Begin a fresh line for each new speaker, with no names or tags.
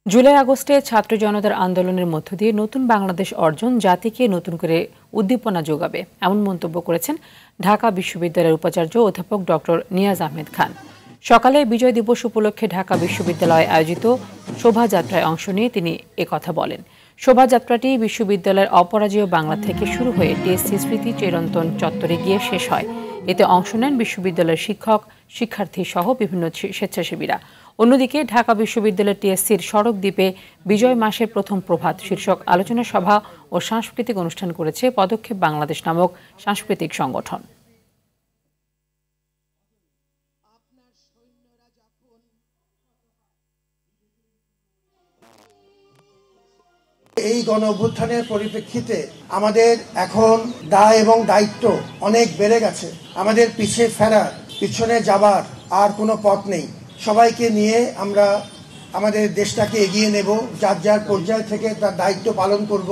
জুলাই আগস্টে ছাত্র জনতার আন্দোলনের মধ্য দিয়ে নতুন বাংলাদেশ অর্জন জাতিকে নতুন করে উদ্দীপনা যোগাবে এমন মন্তব্য করেছেন ঢাকা বিশ্ববিদ্যালয়ের উপাচার্য অধ্যাপক ডক্টর নিয়াজ আহমেদ খান। সকালে বিজয় দিবস উপলক্ষে ঢাকা বিশ্ববিদ্যালয়ে আয়োজিত শোভাযাত্রায় অংশ নিয়ে তিনি একথা বলেন। শোভাযাত্রাটি বিশ্ববিদ্যালয়ের অপরাজেয় বাংলা থেকে শুরু হয়ে টিএসসি স্মৃতি চিরন্তন চত্বরে গিয়ে শেষ হয়। এতে অংশ নেন বিশ্ববিদ্যালয়ের শিক্ষক, শিক্ষার্থী সহ বিভিন্ন স্বেচ্ছাসেবীরা। অন্যদিকে ঢাকা বিশ্ববিদ্যালয়ের টিএসসির সড়ক দ্বীপে বিজয় মাসের প্রথম প্রভাত শীর্ষক আলোচনা সভা ও সাংস্কৃতিক অনুষ্ঠান করেছে পদক্ষেপ বাংলাদেশ নামক সাংস্কৃতিক সংগঠন।
এই গণ অভ্যুত্থানের পরিপ্রেক্ষিতে আমাদের এখন দায় এবং দায়িত্ব অনেক বেড়ে গেছে। আমাদের পিছনে যাবার আর কোনো পথ নেই। সবাইকে নিয়ে আমরা আমাদের দেশটাকে এগিয়ে নেব, যার যার পর্যায় থেকে তার দায়িত্ব পালন করব।